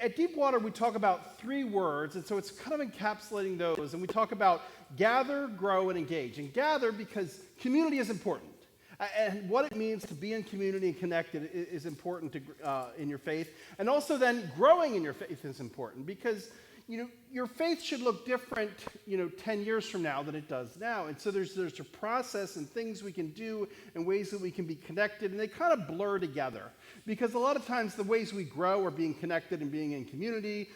At Deepwater, we talk about three words, and so it's kind of encapsulating those. And we talk about gather, grow, and engage. And gather because community is important. And what it means to be in community and connected is important in your faith. And also then growing in your faith is important because your faith should look different 10 years from now than it does now. And so there's a process and things we can do and ways that we can be connected, and they kind of blur together. Because a lot of times the ways we grow are being connected and being in community.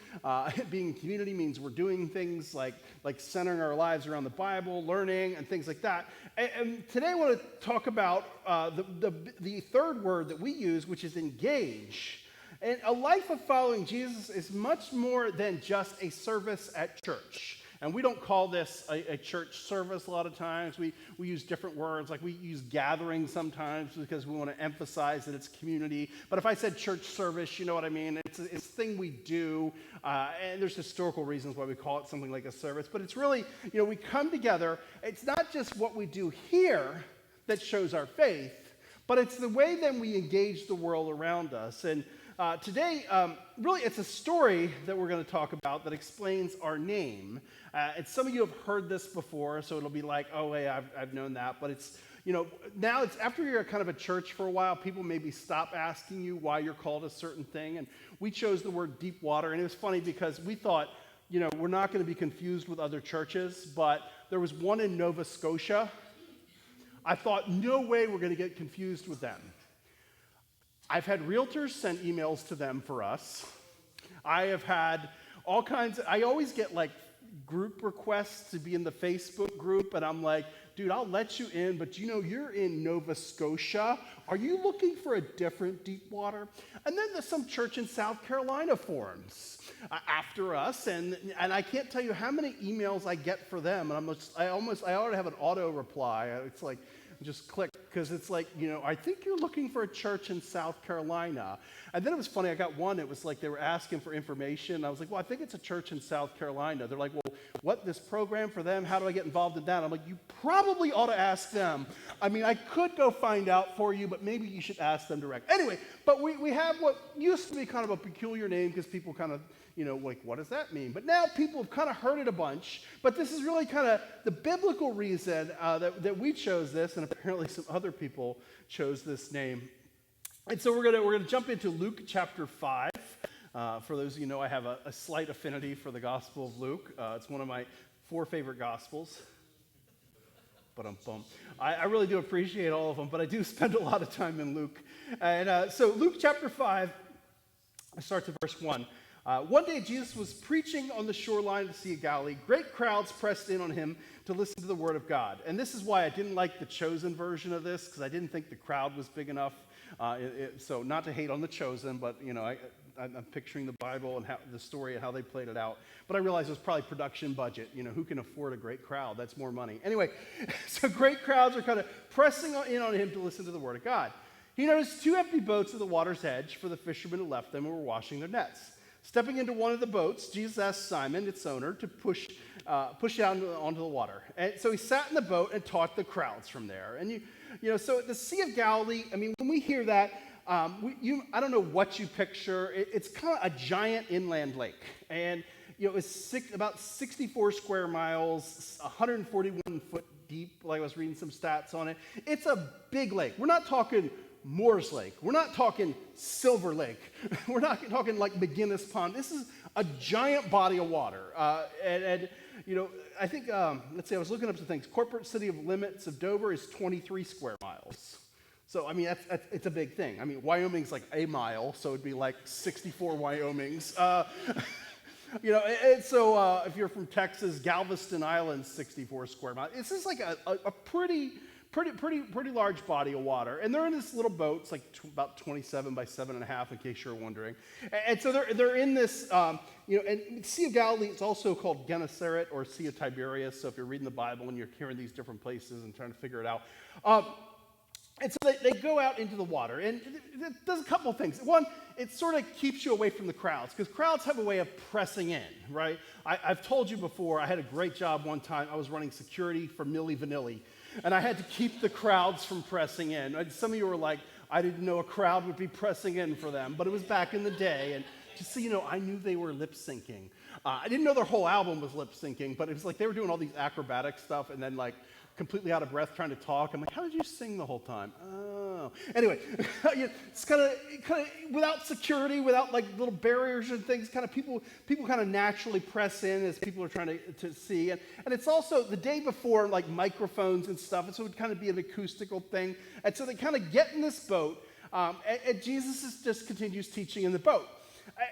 Being in community means we're doing things like centering our lives around the Bible, learning, and things like that. And today I want to talk about the third word that we use, which is engage. And a life of following Jesus is much more than just a service at church. And we don't call this a church service a lot of times. We use different words, like we use gathering sometimes because we want to emphasize that it's community. But if I said church service, you know what I mean? It's a thing we do, and there's historical reasons why we call it something like a service. But it's really, we come together. It's not just what we do here that shows our faith, but it's the way then we engage the world around us. And today, really, it's a story that we're going to talk about that explains our name. And some of you have heard this before, so it'll be like, oh, hey, I've known that. But it's, now it's after you're kind of a church for a while, people maybe stop asking you why you're called a certain thing. And we chose the word Deepwater, and it was funny because we thought, we're not going to be confused with other churches, but there was one in Nova Scotia. I thought, no way we're going to get confused with them. I've had realtors send emails to them for us. I have had all kinds I always get group requests to be in the Facebook group, and I'm like, dude, I'll let you in, but you're in Nova Scotia. Are you looking for a different Deepwater? And then there's some church in South Carolina forums after us, and I can't tell you how many emails I get for them, and I already have an auto reply. It's like, just click, because it's like, I think you're looking for a church in South Carolina. And then it was funny, I got one, it was like they were asking for information. I was like, well, I think it's a church in South Carolina. They're like, well, what, this program for them? How do I get involved in that? I'm like, you probably ought to ask them. I mean, I could go find out for you, but maybe you should ask them direct. Anyway, but we have what used to be kind of a peculiar name because people kind of, what does that mean? But now people have kind of heard it a bunch. But this is really kind of the biblical reason that we chose this, and apparently some other people chose this name. And so we're gonna jump into Luke chapter 5. For those of you who know, I have a slight affinity for the Gospel of Luke. It's one of my 4 favorite Gospels. But I really do appreciate all of them, but I do spend a lot of time in Luke. And so Luke chapter 5, I start to verse 1. One day Jesus was preaching on the shoreline of the Sea of Galilee. Great crowds pressed in on him to listen to the word of God. And this is why I didn't like the Chosen version of this, because I didn't think the crowd was big enough. So not to hate on the Chosen, but I'm picturing the Bible and the story and how they played it out. But I realized it was probably production budget. Who can afford a great crowd? That's more money. Anyway, so great crowds are kind of pressing in on him to listen to the word of God. He noticed 2 empty boats at the water's edge, for the fishermen had left them and were washing their nets. Stepping into one of the boats, Jesus asked Simon, its owner, to push down onto the water. And so he sat in the boat and taught the crowds from there. And so the Sea of Galilee, I mean, when we hear that, I don't know what you picture. It's kind of a giant inland lake, and it's about 64 square miles, 141 foot deep. Like I was reading some stats on it. It's a big lake. We're not talking Moore's Lake. We're not talking Silver Lake. We're not talking like McGinnis Pond. This is a giant body of water. I think, let's see, I was looking up some things. Corporate city of limits of Dover is 23 square miles. So, I mean, it's a big thing. I mean, Wyoming's like a mile, so it'd be like 64 Wyomings. So if you're from Texas, Galveston Island's 64 square miles. This is like a pretty large body of water. And they're in this little boat. It's like about 27 by 7.5, in case you're wondering. And so they're in this, and Sea of Galilee is also called Gennesaret or Sea of Tiberias. So if you're reading the Bible and you're hearing these different places and trying to figure it out. And so they go out into the water, and it does a couple of things. One, it sort of keeps you away from the crowds, because crowds have a way of pressing in, right? I've told you before, I had a great job one time. I was running security for Milli Vanilli, and I had to keep the crowds from pressing in. And some of you were like, I didn't know a crowd would be pressing in for them, but it was back in the day, and Just so you know, I knew they were lip syncing. I didn't know their whole album was lip syncing, but it was like they were doing all these acrobatic stuff and then like completely out of breath trying to talk. I'm like, how did you sing the whole time? Oh. Anyway, it's kind of without security, without like little barriers and things, kind of people kind of naturally press in as people are trying to see. And it's also the day before, like microphones and stuff, and so it would kind of be an acoustical thing. And so they kind of get in this boat, and Jesus just continues teaching in the boat.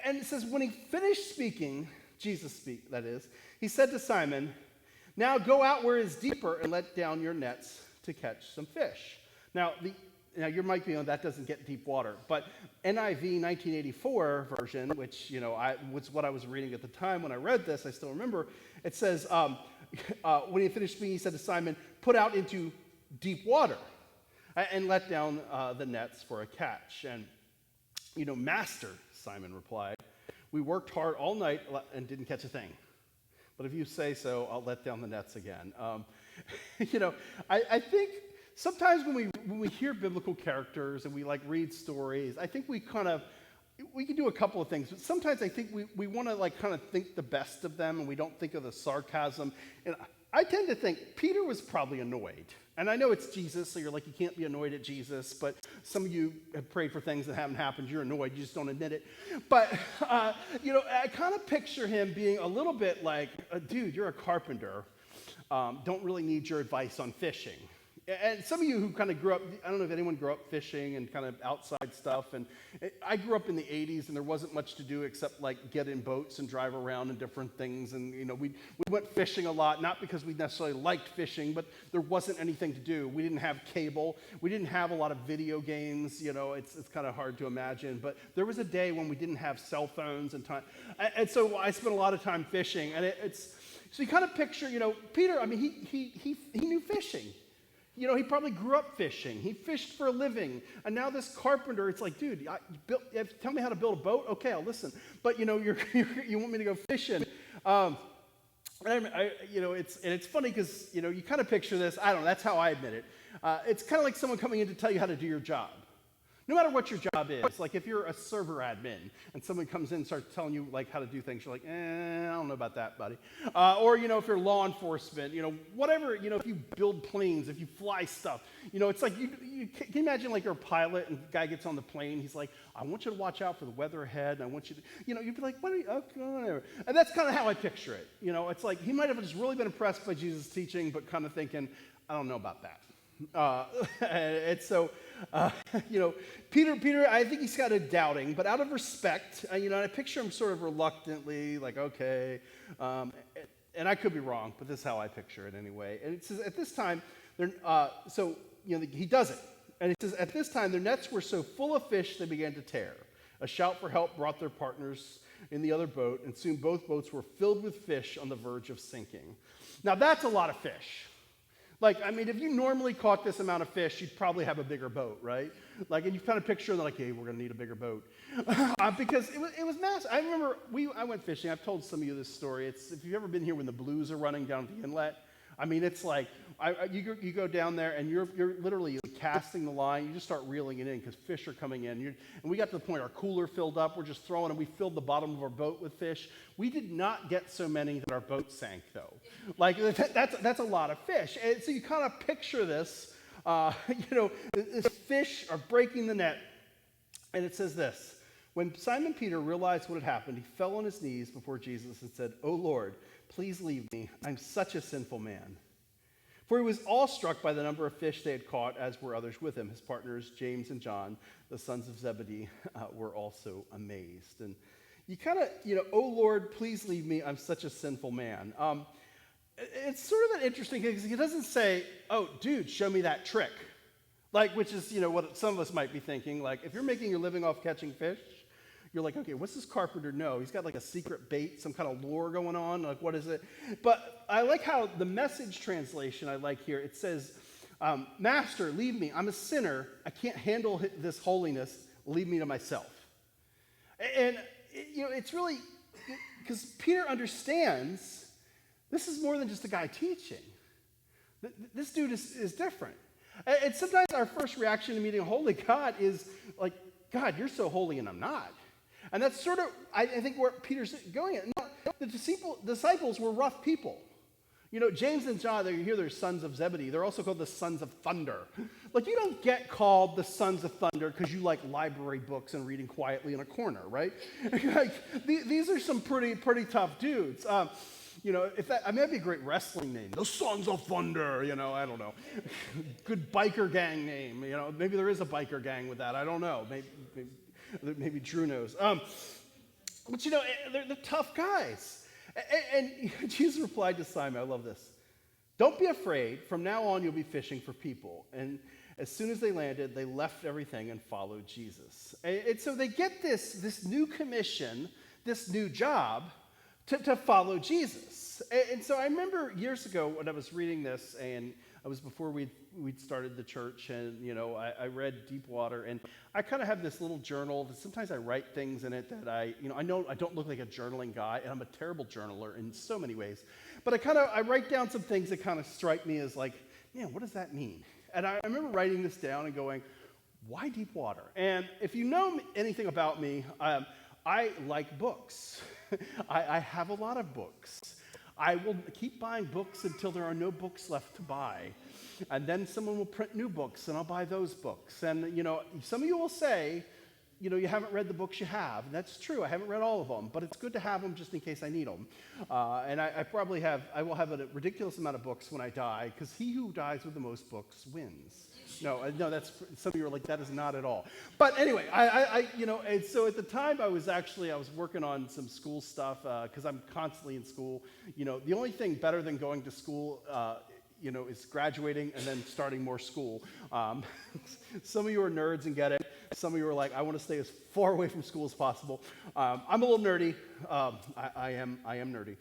And it says, when he finished speaking, that is, he said to Simon, now go out where it is deeper and let down your nets to catch some fish. Now you might be, that doesn't get deep water, but NIV 1984 version, which was what I was reading at the time when I read this, I still remember, it says, when he finished speaking, he said to Simon, put out into deep water and let down the nets for a catch. And, Master, Simon replied, we worked hard all night and didn't catch a thing. But if you say so, I'll let down the nets again. I think sometimes when we hear biblical characters and we like read stories, I think we can do a couple of things. But sometimes I think we want to like kind of think the best of them and we don't think of the sarcasm. And I tend to think Peter was probably annoyed. And I know it's Jesus, so you're like, you can't be annoyed at Jesus, but some of you have prayed for things that haven't happened. You're annoyed. You just don't admit it. But, I kind of picture him being a little bit like, dude, you're a carpenter. Don't really need your advice on fishing. And some of you who kind of grew up, I don't know if anyone grew up fishing and kind of outside stuff. And I grew up in the 80s, and there wasn't much to do except like get in boats and drive around and different things. And, we went fishing a lot, not because we necessarily liked fishing, but there wasn't anything to do. We didn't have cable. We didn't have a lot of video games. It's kind of hard to imagine. But there was a day when we didn't have cell phones and time. And so I spent a lot of time fishing. And so you kind of picture, Peter, I mean, he knew fishing. He probably grew up fishing. He fished for a living. And now this carpenter, it's like, dude, tell me how to build a boat? Okay, I'll listen. But, you want me to go fishing. It's funny because, you kind of picture this. I don't know. That's how I admit it. It's kind of like someone coming in to tell you how to do your job. No matter what your job is, like if you're a server admin and someone comes in and starts telling you like how to do things, you're like, I don't know about that, buddy. Or, if you're law enforcement, whatever, if you build planes, if you fly stuff, it's like, you can you imagine like you're a pilot and the guy gets on the plane, he's like, I want you to watch out for the weather ahead, and I want you to, you'd be like, what are you, okay, whatever. And that's kind of how I picture it. It's like he might have just really been impressed by Jesus' teaching, but kind of thinking, I don't know about that. And so, Peter, I think he's got a doubting, but out of respect, and I picture him sort of reluctantly, like, okay, and I could be wrong, but this is how I picture it anyway. And it says, at this time, he does it. And it says, at this time, their nets were so full of fish, they began to tear. A shout for help brought their partners in the other boat, and soon both boats were filled with fish on the verge of sinking. Now, that's a lot of fish. If you normally caught this amount of fish, you'd probably have a bigger boat, right? And you kind of picture, like, hey, we're going to need a bigger boat. Because it was massive. I remember, I went fishing. I've told some of you this story. If you've ever been here when the blues are running down the inlet, it's like, you go down there and you're literally casting the line. You just start reeling it in because fish are coming in. And we got to the point our cooler filled up. We're just throwing, and we filled the bottom of our boat with fish. We did not get so many that our boat sank, though. That's a lot of fish. And so you kind of picture this. These fish are breaking the net. And it says this. When Simon Peter realized what had happened, he fell on his knees before Jesus and said, "Oh Lord, please leave me. I'm such a sinful man." For he was awestruck by the number of fish they had caught, as were others with him. His partners, James and John, the sons of Zebedee, were also amazed. And you kind of, "Oh Lord, please leave me. I'm such a sinful man." It's sort of an interesting thing because he doesn't say, "Oh, dude, show me that trick." Which is, what some of us might be thinking. If you're making your living off catching fish, you're like, okay, what's this carpenter know? He's got like a secret bait, some kind of lure going on. What is it? But I like how the Message translation I like here, it says, "Master, leave me. I'm a sinner. I can't handle this holiness. Leave me to myself." And, it's really, because Peter understands this is more than just a guy teaching. This dude is different. And sometimes our first reaction to meeting a holy God is like, God, you're so holy and I'm not. And that's sort of, I think, where Peter's going at. Now, the disciples were rough people. You know, James and John, you hear they're sons of Zebedee. They're also called the sons of thunder. Like, you don't get called the sons of thunder because you like library books and reading quietly in a corner, right? Like, these are some pretty tough dudes. You know, that'd be a great wrestling name. The Sons of Thunder, you know, I don't know. Good biker gang name, you know. Maybe there is a biker gang with that. I don't know. Maybe Drew knows. But, you know, they're tough guys. And Jesus replied to Simon, I love this. Don't be afraid. From now on, you'll be fishing for people. And as soon as they landed, they left everything and followed Jesus. And so they get this new commission, this new job to follow Jesus. And so I remember years ago when I was reading this, and I was before we'd started the church, and, you know, I read Deepwater, and I kind of have this little journal that sometimes I write things in it that I know I don't look like a journaling guy, and I'm a terrible journaler in so many ways, but I write down some things that kind of strike me as like, man, what does that mean? And I remember writing this down and going, why Deepwater? And if you know anything about me, I like books. I have a lot of books. I will keep buying books until there are no books left to buy. And then someone will print new books, and I'll buy those books. And, you know, some of you will say, you know, you haven't read the books you have. And that's true. I haven't read all of them, but it's good to have them just in case I need them. And I will have a ridiculous amount of books when I die, because he who dies with the most books wins. No, that's, some of you are like, that is not at all. But anyway, you know, and so at the time I was working on some school stuff, because I'm constantly in school. You know, the only thing better than going to school, you know, is graduating and then starting more school. Some of you are nerds and get it. Some of you are like, I want to stay as far away from school as possible. I'm a little nerdy. I am nerdy.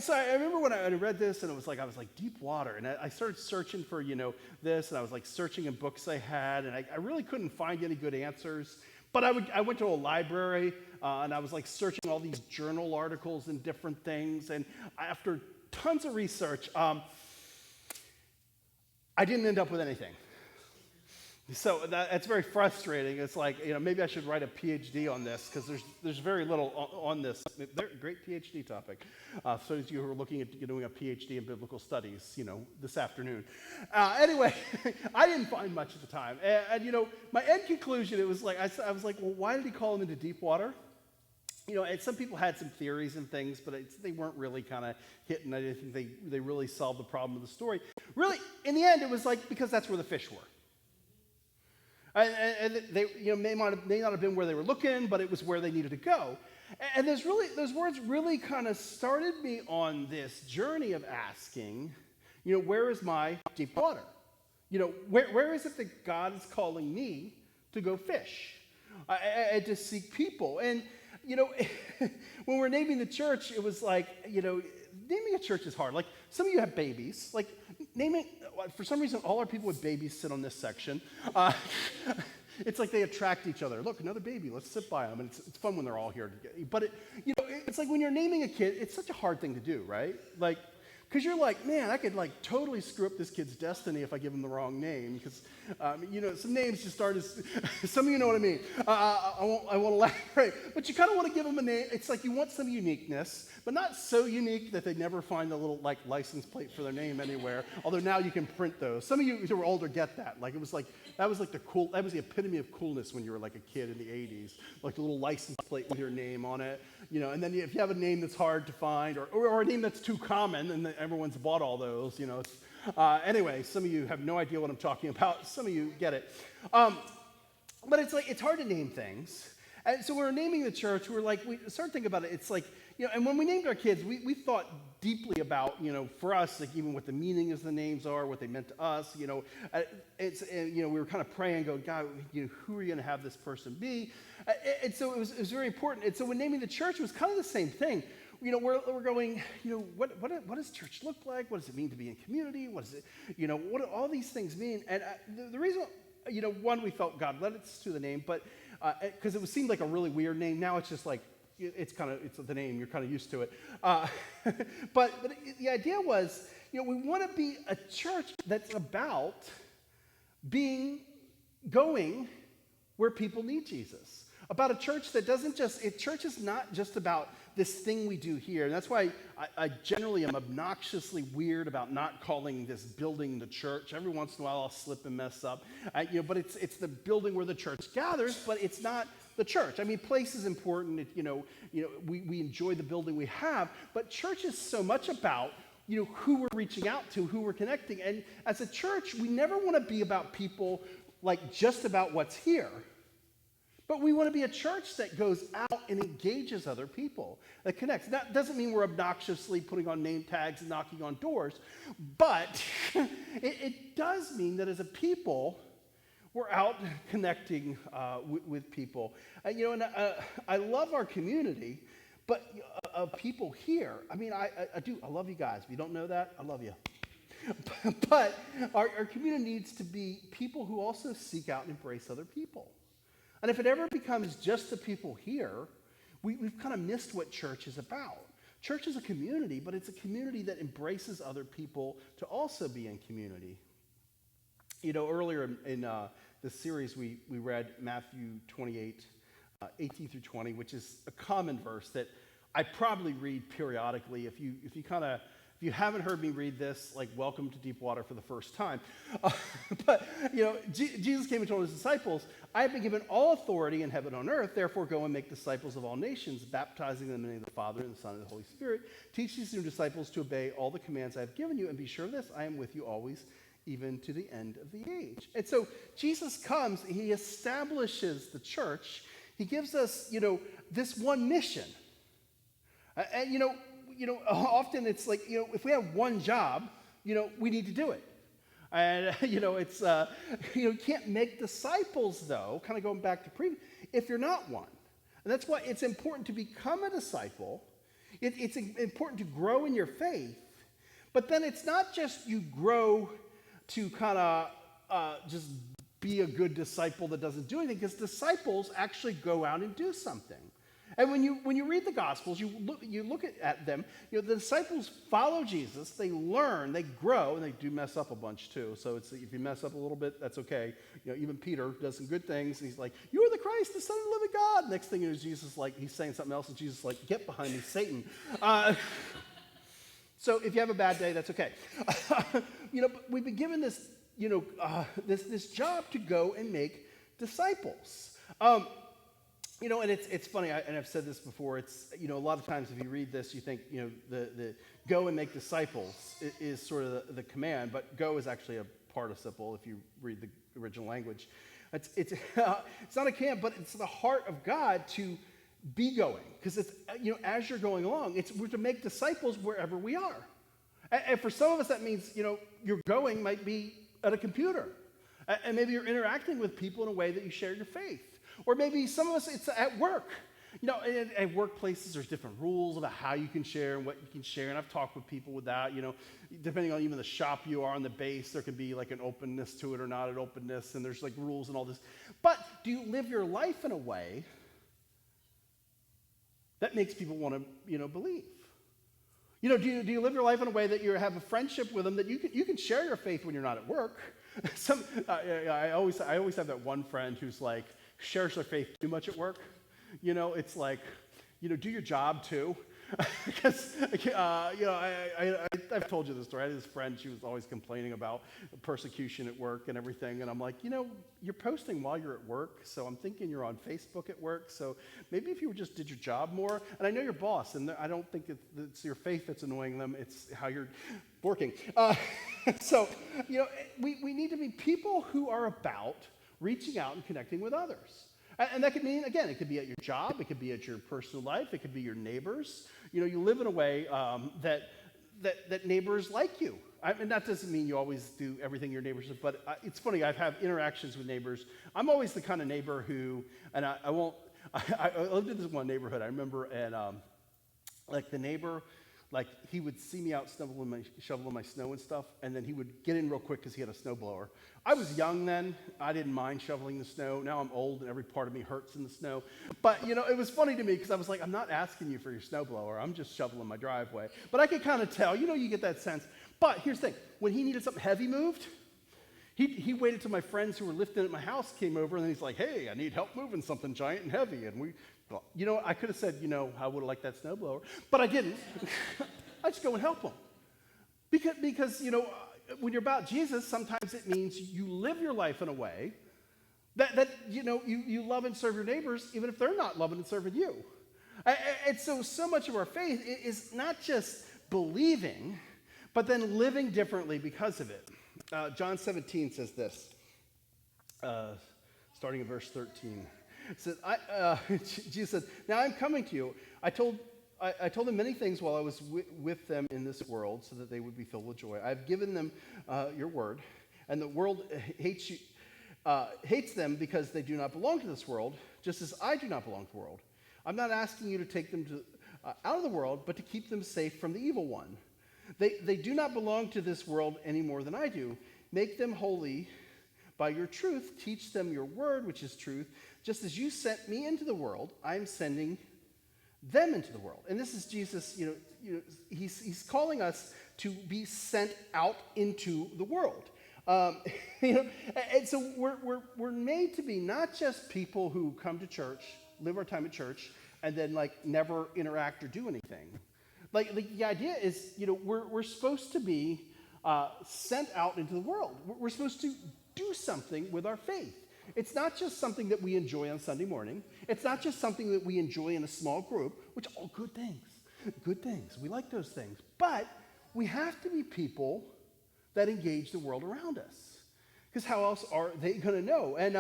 So I remember when I read this, and I was like Deepwater, and I started searching for, you know, this, and I was like searching in books I had, and I really couldn't find any good answers. But I went to a library, and I was like searching all these journal articles and different things, and after tons of research, I didn't end up with anything. So that's very frustrating. It's like, you know, maybe I should write a PhD on this, because there's very little on this. Great PhD topic. So as you who are looking at doing a PhD in biblical studies, you know, this afternoon. Anyway, I didn't find much at the time. And you know, my end conclusion, it was like, I was like, well, why did he call him into Deepwater? You know, and some people had some theories and things, but they weren't really kind of hitting. I didn't think they really solved the problem of the story. Really, in the end, it was like, because that's where the fish were. And they, you know, may not have been where they were looking, but it was where they needed to go. And those words really kind of started me on this journey of asking, you know, where is my deep water? You know, where is it that God is calling me to go fish and to seek people? And, you know, when we're naming the church, it was like, you know, naming a church is hard. Like, some of you have babies. Like, naming, for some reason, all our people with babies sit on this section. It's like they attract each other. Look, another baby, let's sit by them. And it's fun when they're all here. But, you know, it's like when you're naming a kid, it's such a hard thing to do, right? Like, because you're like, man, I could like totally screw up this kid's destiny if I give him the wrong name. Because, you know, some names just start as, some of you know what I mean. I won't elaborate. But you kind of want to give them a name. It's like you want some uniqueness, but not so unique that they never find a little like license plate for their name anywhere. Although now you can print those. Some of you who are older get that. Like, it was like, that was like that was the epitome of coolness when you were like a kid in the 80s. Like the little license plate with your name on it. You know, and then if you have a name that's hard to find, or a name that's too common, and everyone's bought all those, you know. Anyway, some of you have no idea what I'm talking about. Some of you get it. But it's like, it's hard to name things. And so when we're naming the church, we started thinking about it. It's like, you know, and when we named our kids, we thought deeply about, you know, for us, like even what the meaning of the names are, what they meant to us, you know. You know, we were kind of praying, going, God, you know, who are you going to have this person be? And so it was very important. And so when naming the church, it was kind of the same thing. You know, we're going, you know, what does church look like? What does it mean to be in community? What does it, you know, what do all these things mean? And the reason, you know, one, we felt God led us to the name, but because it seemed like a really weird name. Now it's just like, it's the name, you're kind of used to it. But the idea was, you know, we want to be a church that's about going where people need Jesus. about a church that doesn't church is not just about this thing we do here. And that's why I generally am obnoxiously weird about not calling this building the church. Every once in a while I'll slip and mess up. But it's the building where the church gathers, but it's not the church. I mean, place is important. We enjoy the building we have, but church is so much about who we're reaching out to, who we're connecting. And as a church, we never want to be about people like just about what's here. But we want to be a church that goes out and engages other people, that connects. That doesn't mean we're obnoxiously putting on name tags and knocking on doors, but it does mean that as a people, we're out connecting with people. I love our community, but of people here. I mean, I do. I love you guys. If you don't know that, I love you. But our community needs to be people who also seek out and embrace other people. And if it ever becomes just the people here, we've kind of missed what church is about. Church is a community, but it's a community that embraces other people to also be in community. Earlier in this series, we read Matthew 28, 18 through 20, which is a common verse that I probably read periodically. If you haven't heard me read this, like, welcome to Deepwater for the first time. But Jesus came and told his disciples, I have been given all authority in heaven and on earth, therefore go and make disciples of all nations, baptizing them in the name of the Father and the Son and the Holy Spirit. Teach these new disciples to obey all the commands I have given you, and be sure of this, I am with you always, even to the end of the age. And so Jesus comes, he establishes the church, he gives us, this one mission. Often it's like, if we have one job, we need to do it. And, it's, you can't make disciples, though, kind of going back to previous, if you're not one. And that's why it's important to become a disciple. It's important to grow in your faith. But then it's not just you grow to kind of just be a good disciple that doesn't do anything, because disciples actually go out and do something. And when you read the Gospels, you look at them, the disciples follow Jesus, they learn, they grow, and they do mess up a bunch too. So if you mess up a little bit, that's okay. Even Peter does some good things, and he's like, you are the Christ, the Son of the living God. Next thing is Jesus, like, he's saying something else, and Jesus is like, get behind me, Satan. So if you have a bad day, that's okay. But we've been given this, this job to go and make disciples. And it's funny, and I've said this before, it's, a lot of times if you read this, you think, the go and make disciples is sort of the command, but go is actually a participle if you read the original language. It's not a command, but it's the heart of God to be going, because it's, as you're going along, we're to make disciples wherever we are. And for some of us, that means, your going might be at a computer, and maybe you're interacting with people in a way that you share your faith. Or maybe some of us, it's at work. At workplaces, there's different rules about how you can share and what you can share. And I've talked with people with that, depending on even the shop you are on the base, there can be like an openness to it or not an openness. And there's like rules and all this. But do you live your life in a way that makes people want to, believe? Do you live your life in a way that you have a friendship with them that you can share your faith when you're not at work? I always have that one friend who's like, shares their faith too much at work. It's like, do your job too. Because, I've told you this story. I had this friend, she was always complaining about persecution at work and everything. And I'm like, you're posting while you're at work. So I'm thinking you're on Facebook at work. So maybe if you just did your job more. And I know your boss, and I don't think it's your faith that's annoying them. It's how you're working. So, we need to be people who are about reaching out and connecting with others. And that could mean, again, it could be at your job, it could be at your personal life, it could be your neighbors. You live in a way that neighbors like you. And that doesn't mean you always do everything your neighbors do, but it's funny, I've had interactions with neighbors. I'm always the kind of neighbor who, and I lived in this one neighborhood, I remember, and like the neighbor, like he would see me out shoveling my snow and stuff, and then he would get in real quick because he had a snowblower. I was young then. I didn't mind shoveling the snow. Now I'm old and every part of me hurts in the snow. But, it was funny to me because I was like, I'm not asking you for your snowblower. I'm just shoveling my driveway. But I could kind of tell, you get that sense. But here's the thing. When he needed something heavy moved, He waited till my friends who were lifting at my house came over, and then he's like, hey, I need help moving something giant and heavy. And we, well, I could have said, I would have liked that snowblower, but I didn't. I just go and help him. Because when you're about Jesus, sometimes it means you live your life in a way that you love and serve your neighbors, even if they're not loving and serving you. And so much of our faith is not just believing, but then living differently because of it. John 17 says this, starting in verse 13. It says, Jesus said, now I'm coming to you. I told them many things while I was with them in this world, so that they would be filled with joy. I've given them your word, and the world hates them because they do not belong to this world, just as I do not belong to the world. I'm not asking you to take them out of the world, but to keep them safe from the evil one. They do not belong to this world any more than I do. Make them holy by your truth. Teach them your word, which is truth. Just as you sent me into the world, I'm sending them into the world. And this is Jesus, he's calling us to be sent out into the world. And so we're made to be not just people who come to church, live our time at church, and then never interact or do anything. The idea is, we're supposed to be sent out into the world. We're supposed to do something with our faith. It's not just something that we enjoy on Sunday morning. It's not just something that we enjoy in a small group, which are all good things. Good things. We like those things. But we have to be people that engage the world around us. Because how else are they going to know? And,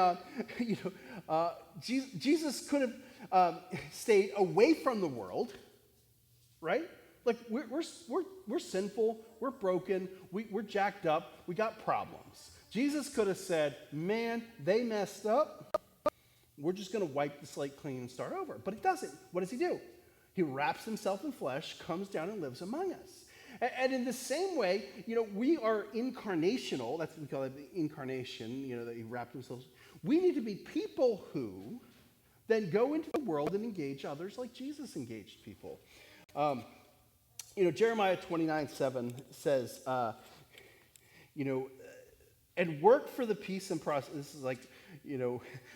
Jesus could have stayed away from the world, right? We're sinful, we're broken, we're jacked up, we got problems. Jesus could have said, man, they messed up. We're just going to wipe the slate clean and start over. But he doesn't. What does he do? He wraps himself in flesh, comes down and lives among us. And in the same way, we are incarnational. That's what we call it, the incarnation, that he wrapped himself. We need to be people who then go into the world and engage others like Jesus engaged people. Jeremiah 29:7 says, and work for the peace and prosperity. This is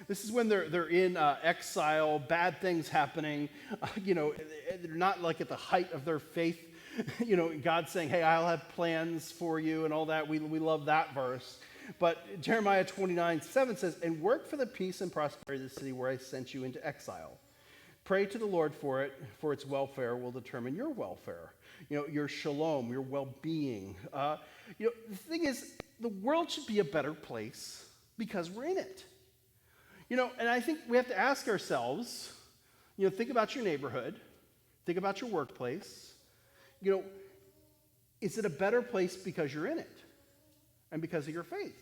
this is when they're in exile, bad things happening. They're not at the height of their faith. God's saying, hey, I'll have plans for you and all that. We love that verse. But Jeremiah 29:7 says, and work for the peace and prosperity of the city where I sent you into exile. Pray to the Lord for it, for its welfare will determine your welfare. Your shalom, your well-being. The thing is, the world should be a better place because we're in it. And I think we have to ask ourselves, think about your neighborhood, think about your workplace. Is it a better place because you're in it and because of your faith?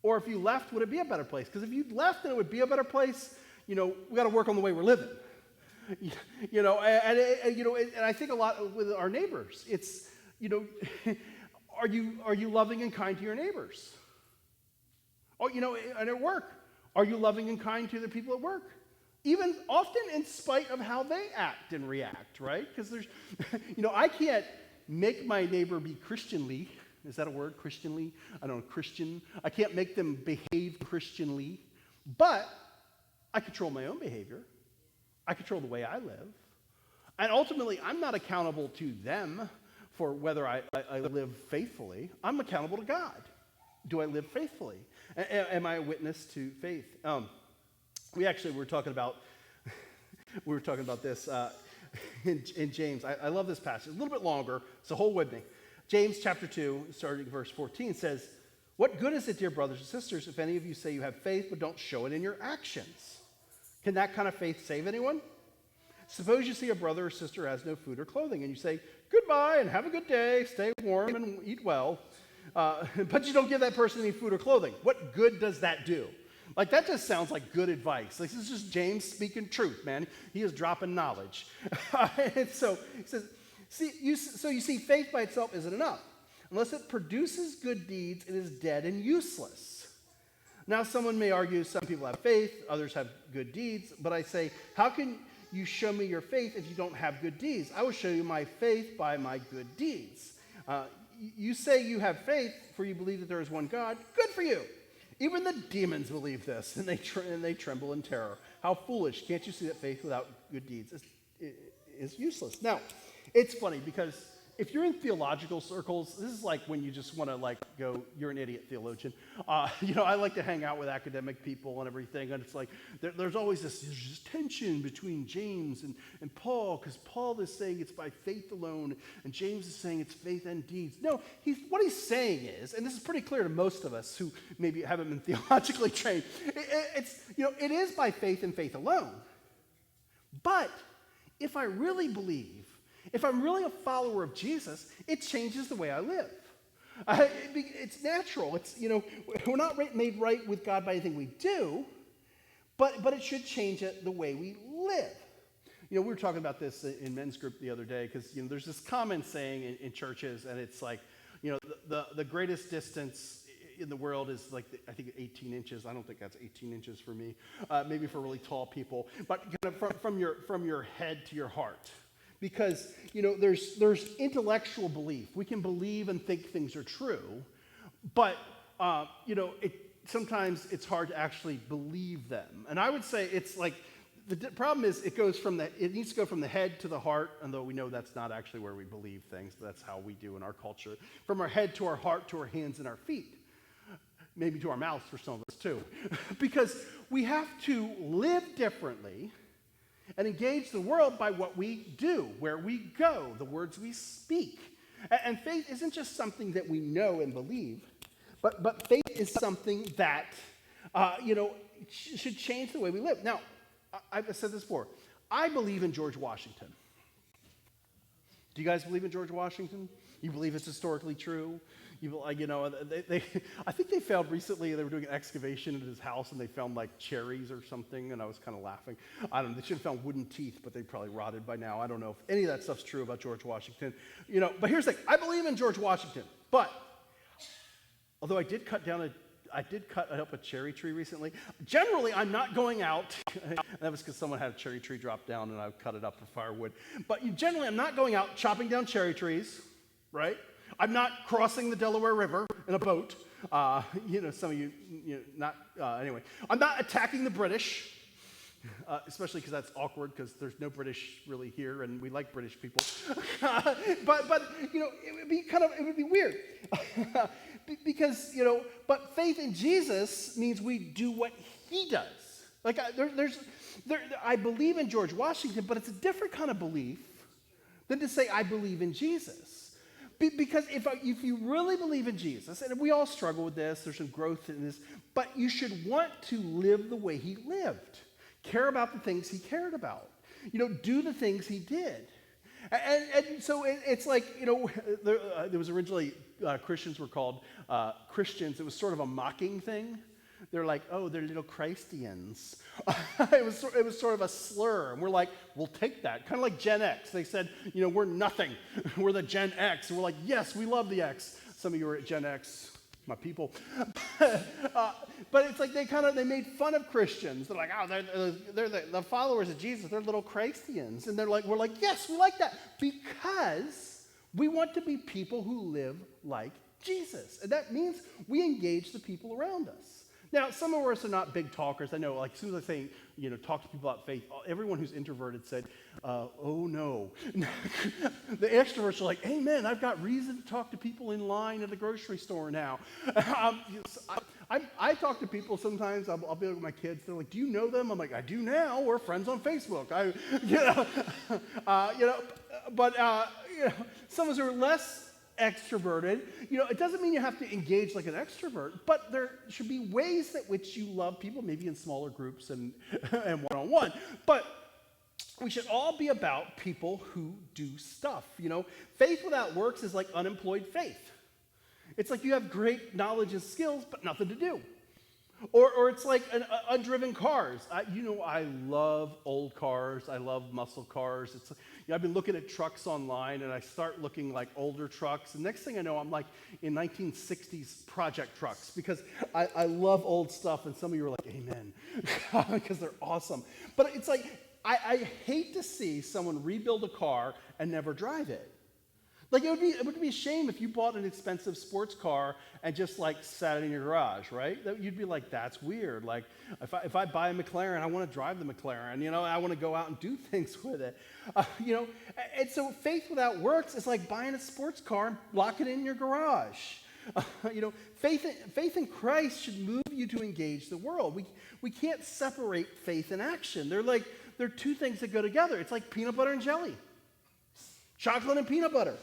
Or if you left, would it be a better place? Because if you left and it would be a better place, we got to work on the way we're living. And I think a lot with our neighbors, it's, are you loving and kind to your neighbors? Oh, and at work, are you loving and kind to the people at work? Even often in spite of how they act and react, right? Because there's, I can't make my neighbor be Christianly. Is that a word, Christianly? I don't know, Christian. I can't make them behave Christianly, but I control my own behavior. I control the way I live. And ultimately, I'm not accountable to them for whether I live faithfully. I'm accountable to God. Do I live faithfully? Am I a witness to faith? We were talking about this in James. I love this passage. A little bit longer, so hold with me. James chapter 2, starting verse 14, says, what good is it, dear brothers and sisters, if any of you say you have faith but don't show it in your actions? Can that kind of faith save anyone? Suppose you see a brother or sister has no food or clothing, and you say, goodbye and have a good day, stay warm and eat well, but you don't give that person any food or clothing. What good does that do? That just sounds like good advice. This is just James speaking truth, man. He is dropping knowledge. And so he says, you see, faith by itself isn't enough. Unless it produces good deeds, it is dead and useless. Now, someone may argue some people have faith, others have good deeds, but I say, how can you show me your faith if you don't have good deeds? I will show you my faith by my good deeds. you say you have faith, for you believe that there is one God. Good for you. Even the demons believe this, and they tremble in terror. How foolish. Can't you see that faith without good deeds is useless? Now, it's funny because if you're in theological circles, this is like when you just want to go, you're an idiot theologian. I like to hang out with academic people and everything, and it's like there's always this tension between James and Paul, because Paul is saying it's by faith alone, and James is saying it's faith and deeds. No, what he's saying is, and this is pretty clear to most of us who maybe haven't been theologically trained, it is by faith and faith alone. But if I really believe, if I'm really a follower of Jesus, it changes the way I live. It's natural. We're not made right with God by anything we do, but it should change the way we live. We were talking about this in men's group the other day because there's this common saying in churches, and it's like, the greatest distance in the world is I think 18 inches. I don't think that's 18 inches for me. Maybe for really tall people, but kind of from your head to your heart. Because, there's intellectual belief. We can believe and think things are true, but, sometimes it's hard to actually believe them. And I would say it's like, the problem is it needs to go from the head to the heart, although we know that's not actually where we believe things, but that's how we do in our culture. From our head to our heart to our hands and our feet. Maybe to our mouths for some of us too. Because we have to live differently and engage the world by what we do, where we go, the words we speak. And faith isn't just something that we know and believe, but faith is something that, should change the way we live. Now, I've said this before. I believe in George Washington. Do you guys believe in George Washington? You believe it's historically true? I think they found recently, they were doing an excavation in his house and they found cherries or something, and I was kind of laughing. I don't know, they should have found wooden teeth, but they probably rotted by now. I don't know if any of that stuff's true about George Washington. But here's the thing, I believe in George Washington, but although I did cut up a cherry tree recently. Generally, I'm not going out. That was because someone had a cherry tree drop down and I cut it up for firewood. But generally, I'm not going out chopping down cherry trees, right? I'm not crossing the Delaware River in a boat. Some of you, anyway. I'm not attacking the British, especially because that's awkward because there's no British really here and we like British people. but it would be weird. Because, but faith in Jesus means we do what he does. I believe in George Washington, but it's a different kind of belief than to say I believe in Jesus. Because if you really believe in Jesus, and we all struggle with this, there's some growth in this, but you should want to live the way he lived. Care about the things he cared about. Do the things he did. And so it's like, there was originally, Christians were called Christians. It was sort of a mocking thing. They're like, oh, they're little Christians. It was sort of a slur. And we're like, we'll take that. Kind of like Gen X. They said, we're nothing. We're the Gen X. And we're like, yes, we love the X. Some of you are at Gen X, my people. But it's like they made fun of Christians. They're like, oh, they're the followers of Jesus. They're little Christians. And we're like, yes, we like that. Because we want to be people who live like Jesus. And that means we engage the people around us. Now, some of us are not big talkers. I know, as soon as I say, talk to people about faith, everyone who's introverted said, oh no. The extroverts are like, amen, I've got reason to talk to people in line at the grocery store now. I talk to people sometimes, I'll be with my kids, they're like, do you know them? I'm like, I do now, we're friends on Facebook. But some of us are less extroverted. It doesn't mean you have to engage like an extrovert, but there should be ways that which you love people, maybe in smaller groups and one-on-one. But we should all be about people who do stuff. Faith without works is like unemployed faith. It's like you have great knowledge and skills, but nothing to do. Or it's like undriven cars. I love old cars. I love muscle cars. I've been looking at trucks online, and I start looking like older trucks. And next thing I know, I'm like in 1960s project trucks because I love old stuff. And some of you are like, amen, because they're awesome. But it's like I hate to see someone rebuild a car and never drive it. Like it would be a shame if you bought an expensive sports car and just like sat it in your garage, right? You'd be like, that's weird. Like if I buy a McLaren, I want to drive the McLaren, I want to go out and do things with it. And so faith without works is like buying a sports car and lock it in your garage. Faith in Christ should move you to engage the world. We can't separate faith and action. They're two things that go together. It's like peanut butter and jelly, chocolate and peanut butter,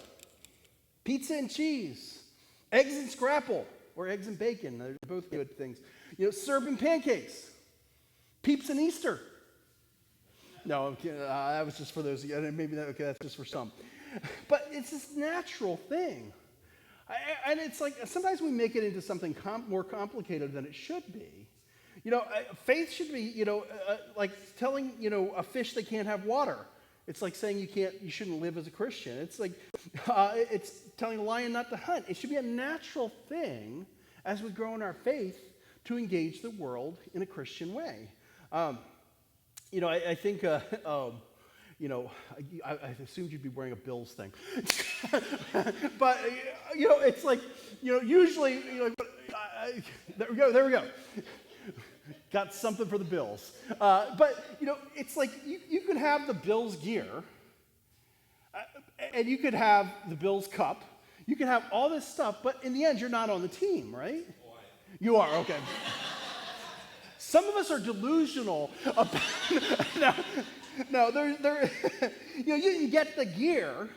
pizza and cheese, eggs and scrapple, or eggs and bacon. They're both good things. Syrup and pancakes, Peeps and Easter. No, I'm kidding. That was just for those. Maybe that's just for some. But it's this natural thing. And it's like sometimes we make it into something more complicated than it should be. Faith should be, like telling, a fish they can't have water. It's like saying you shouldn't live as a Christian. It's like, it's telling a lion not to hunt. It should be a natural thing as we grow in our faith to engage the world in a Christian way. I think, I assumed you'd be wearing a Bills thing. But, it's like, usually, there we go. Got something for the Bills. But, it's like you could have the Bills gear, and you could have the Bills cup. You can have all this stuff, but in the end, you're not on the team, right? You are, okay. Some of us are delusional about... No, you can get the gear,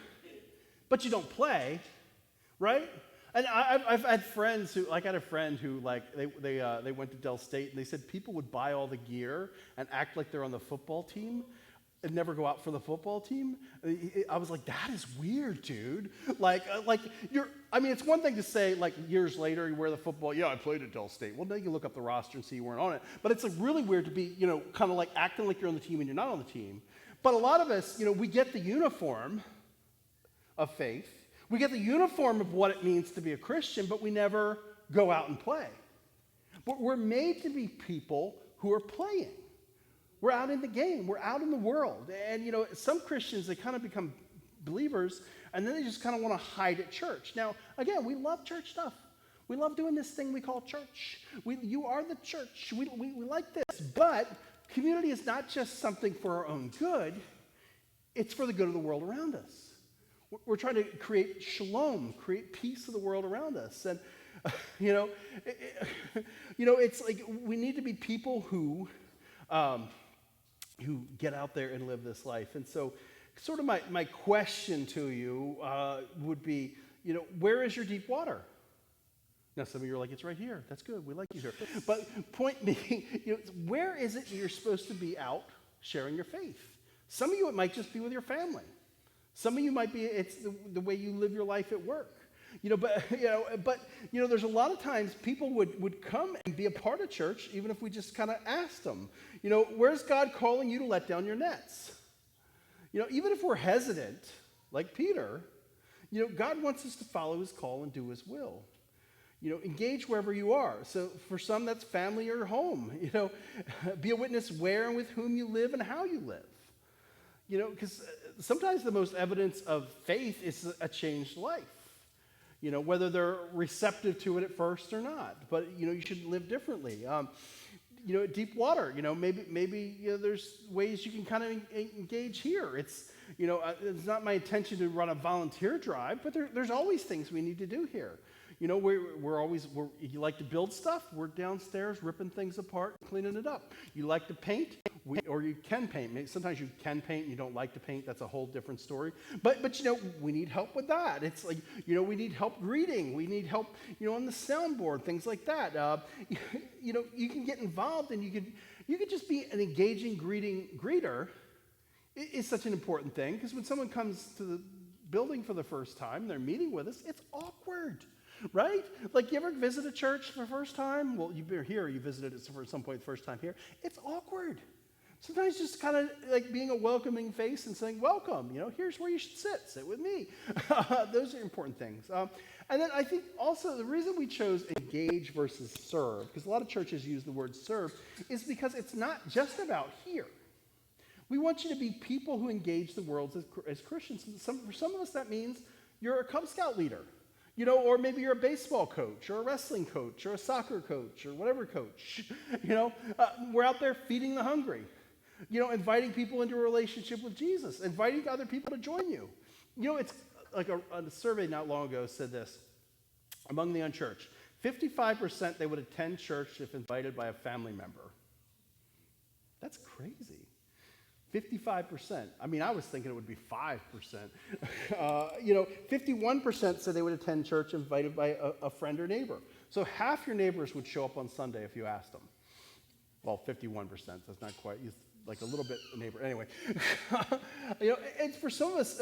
but you don't play, right? And I've had friends who, like, I had a friend who, like, they went to Del State, and they said people would buy all the gear and act like they're on the football team and never go out for the football team. I was like, that is weird, dude. It's one thing to say, like, years later, you wear the football, I played at Del State. Well, now you can look up the roster and see you weren't on it. But it's, like, really weird to be, kind of like acting like you're on the team and you're not on the team. But a lot of us, we get the uniform of faith. We get the uniform of what it means to be a Christian, but we never go out and play. But we're made to be people who are playing. We're out in the game. We're out in the world. And, some Christians, they kind of become believers, and then they just kind of want to hide at church. Now, again, we love church stuff. We love doing this thing we call church. You are the church. We like this. But community is not just something for our own good. It's for the good of the world around us. We're trying to create shalom, create peace of the world around us. And, it's like we need to be people who get out there and live this life. And so sort of my question to you would be, where is your deep water? Now, some of you are like, it's right here. That's good. We like you here. But point being, where is it you're supposed to be out sharing your faith? Some of you, it might just be with your family. Some of you might be, it's the way you live your life at work. But there's a lot of times people would come and be a part of church, even if we just kind of asked them, where's God calling you to let down your nets? Even if we're hesitant, like Peter, God wants us to follow his call and do his will. Engage wherever you are. So for some, that's family or home. Be a witness where and with whom you live and how you live. Because sometimes the most evidence of faith is a changed life. Whether they're receptive to it at first or not. But, you should live differently. Deep water, maybe there's ways you can kind of engage here. It's not my intention to run a volunteer drive, but there's always things we need to do here. You like to build stuff? We're downstairs ripping things apart, cleaning it up. You like to paint? Or you can paint. Sometimes you can paint and you don't like to paint. That's a whole different story. But we need help with that. It's like, we need help greeting. We need help, on the soundboard, things like that. You can get involved and you could just be an engaging greeter. It's such an important thing because when someone comes to the building for the first time, they're meeting with us, it's awkward. Right? Like, you ever visit a church for the first time? Well, you've been here, you visited it for some point the first time here. It's awkward. Sometimes just kind of like being a welcoming face and saying, welcome, here's where you should sit with me. Those are important things. And then I think also the reason we chose engage versus serve, because a lot of churches use the word serve, is because it's not just about here. We want you to be people who engage the world as Christians. For some of us, that means you're a Cub Scout leader. Or maybe you're a baseball coach or a wrestling coach or a soccer coach or whatever coach. We're out there feeding the hungry. Inviting people into a relationship with Jesus, inviting other people to join you. It's like a survey not long ago said this. Among the unchurched, 55% they would attend church if invited by a family member. That's crazy. 55%. I mean, I was thinking it would be 5%. 51% said they would attend church invited by a friend or neighbor. So half your neighbors would show up on Sunday if you asked them. Well, 51%. That's not quite, like a little bit a neighbor. Anyway, and for some of us,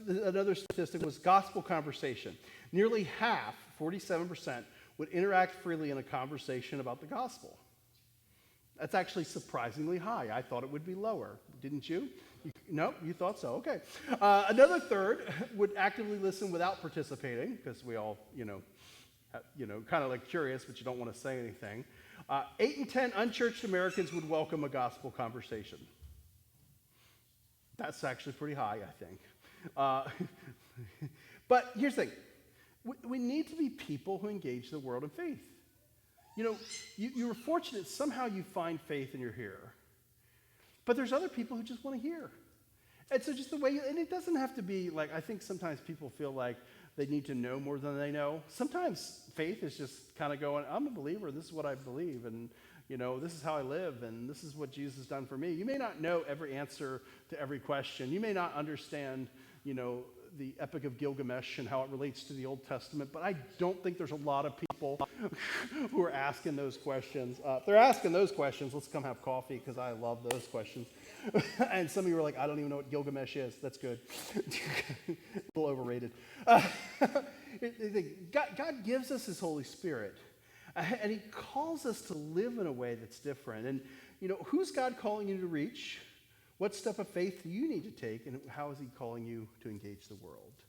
another statistic was gospel conversation. Nearly half, 47%, would interact freely in a conversation about the gospel. That's actually surprisingly high. I thought it would be lower. Didn't you? No, you thought so. Okay. Another third would actively listen without participating, because we all, kind of like curious, but you don't want to say anything. 8 in 10 unchurched Americans would welcome a gospel conversation. That's actually pretty high, I think. But here's the thing. We need to be people who engage the world in faith. You're fortunate somehow you find faith and you're here. But there's other people who just want to hear. And so just the way, and it doesn't have to be like, I think sometimes people feel like they need to know more than they know. Sometimes faith is just kind of going, I'm a believer, this is what I believe, and this is how I live, and this is what Jesus has done for me. You may not know every answer to every question. You may not understand, the Epic of Gilgamesh and how it relates to the Old Testament, but I don't think there's a lot of people who are asking those questions. If they're asking those questions, let's come have coffee, because I love those questions. And some of you are like, I don't even know what Gilgamesh is. That's good. A little overrated. God gives us his Holy Spirit, and he calls us to live in a way that's different. And, who's God calling you to reach? What step of faith do you need to take, and how is he calling you to engage the world?